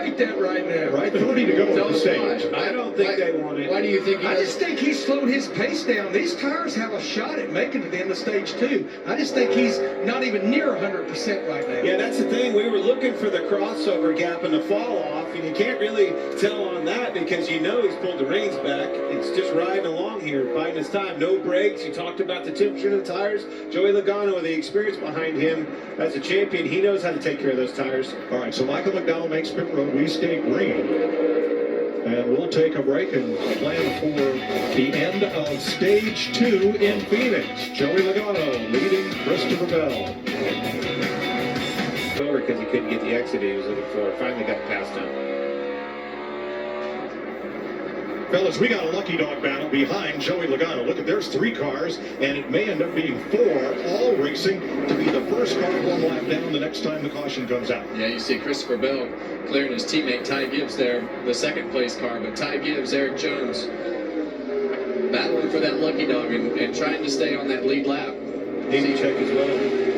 at that right now. Right, 30 to go on the stage. I don't think they want it. Why do you think I just think he's slowed his pace down. These tires have a shot at making it to the end of stage 2. I just think he's not even near 100% right now. Yeah, that's the thing. We were looking for the crossover gap and the fall off, and you can't really tell on that because you know he's pulled the reins back. It's just riding along here, biding his time. No brakes. You talked about the temperature of the tires. Joey Logano, with the experience behind him as a champion, he knows how to take care of those tires. All right, so Michael McDowell makes pit road. We stay green. And we'll take a break and plan for the end of stage 2 in Phoenix. Joey Logano leading Christopher Bell. Over because he couldn't get the exit he was looking for. Finally got past him. Fellas, we got a lucky dog battle behind Joey Logano. Look, there's 3 cars, and it may end up being 4, all racing to be the first car 1 lap down the next time the caution comes out. Yeah, you see Christopher Bell clearing his teammate Ty Gibbs there, the second place car, but Ty Gibbs, Eric Jones, battling for that lucky dog and trying to stay on that lead lap. Easy check as well.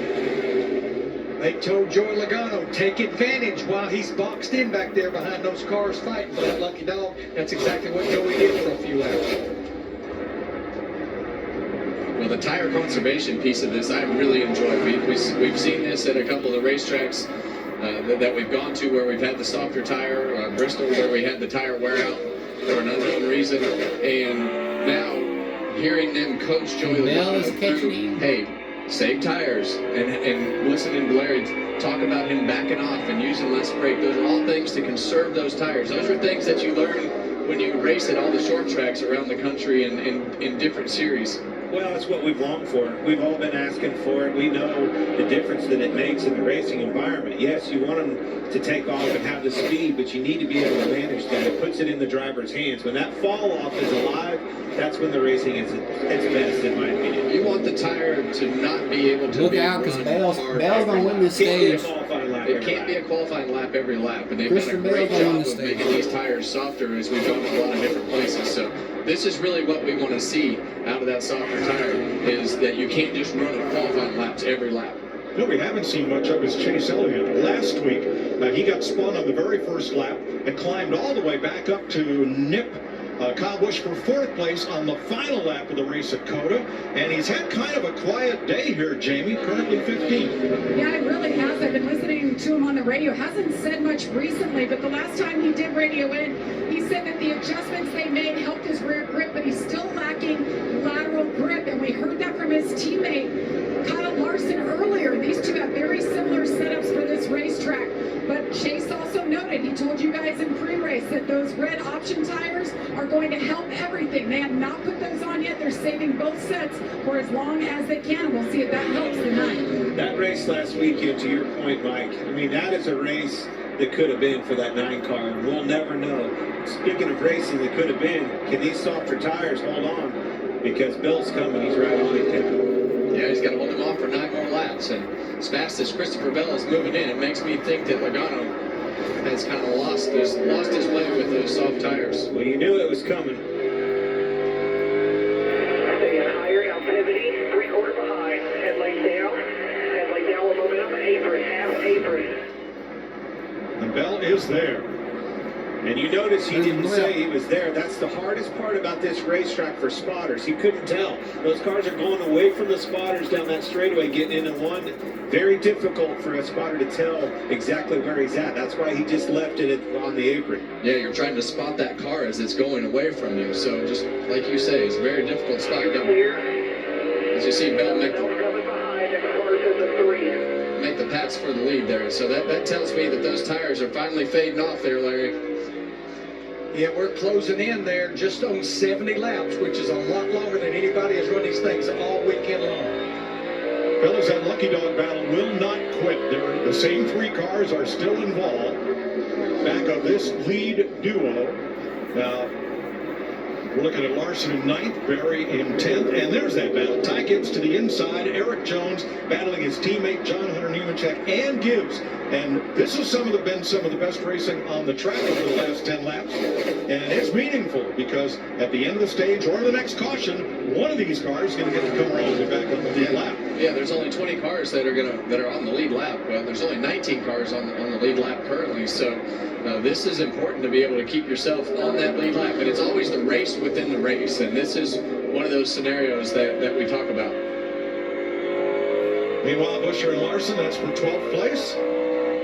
They told Joey Logano, take advantage while he's boxed in back there behind those cars fighting for that lucky dog. That's exactly what Joey did for a few laps. Well, the tire conservation piece of this, I really enjoy. We've seen this at a couple of the racetracks that we've gone to where we've had the softer tire, Bristol where we had the tire wear out for an unknown reason, and now hearing them coach Joey Logano through, hey, save tires, and listening to Larry talk about him backing off and using less brake. Those are all things to conserve those tires. Those are things that you learn when you race at all the short tracks around the country in different series. Well, that's what we've longed for. We've all been asking for it. We know the difference that it makes in the racing environment. Yes, you want them to take off and have the speed, but you need to be able to manage that. It puts it in the driver's hands. When that fall off is alive, that's when the racing is its best, in my opinion. You want the tire to not be able to look out, because Bell's gonna win this stage. It can't be a qualifying lap every lap, and they've done a great job of making these tires softer as we've gone to a lot of different places. So this is really what we want to see out of that softer tire, is that you can't just run a qualifying laps every lap. No, we haven't seen much of is Chase Elliott. Last week, he got spun on the very first lap and climbed all the way back up to nip Kyle Busch for 4th place on the final lap of the race at Coda. And he's had kind of a quiet day here, Jamie, currently 15th. Yeah, it really has. I've been listening to him on the radio. Hasn't said much recently, but the last time he did radio in, he said that the adjustments they made helped his rear grip, but he's still lacking lateral grip. And we heard that from his teammate, Kyle Larson, earlier. These two have very similar setups for this racetrack. But Chase also noted, he told you guys in pre-race that those red option tires are going to help everything. They have not put those on yet. They're saving both sets for as long as they can. We'll see if that helps tonight. That race last weekend, to your point, Mike, I mean, that is a race that could have been for that 9 car, and we'll never know. Speaking of racing that could have been, can these softer tires hold on? Because Bill's coming, he's right on it, Tim. Yeah, he's got to hold him off for 9 more laps, and as fast as Christopher Bell is moving in, it makes me think that Logano has kind of lost his way with those soft tires. Well, you knew it was coming. Staying higher, now pivoting, 3/4 behind, headlight down, we're moving up, apron, half apron. And Bell is there. And you notice he didn't say he was there. That's the hardest part about this racetrack for spotters. He couldn't tell. Those cars are going away from the spotters down that straightaway, getting into one. Very difficult for a spotter to tell exactly where he's at. That's why he just left it on the apron. Yeah, you're trying to spot that car as it's going away from you. So just like you say, it's a very difficult spot. As you see Bell make the pass for the lead there. So that tells me that those tires are finally fading off there, Larry. Yeah, we're closing in there just on 70 laps, which is a lot longer than anybody has run these things all weekend long. Fellas, that lucky dog battle will not quit. The same 3 cars are still involved. Back of this lead duo. Now, we're looking at Larson in 9th, Berry in 10th, and there's that battle. Ty Gibbs to the inside, Eric Jones battling his teammate John Hunter Nemechek, and Gibbs And this has been some of the best racing on the track over the last 10 laps. And it's meaningful because at the end of the stage or the next caution, one of these cars is going to get to come rolling back on the lead lap. Yeah, there's only 20 cars that are on the lead lap. There's only 19 cars on the lead lap currently. So this is important to be able to keep yourself on that lead lap. And it's always the race within the race. And this is one of those scenarios that we talk about. Meanwhile, Buscher and Larson, that's for 12th place.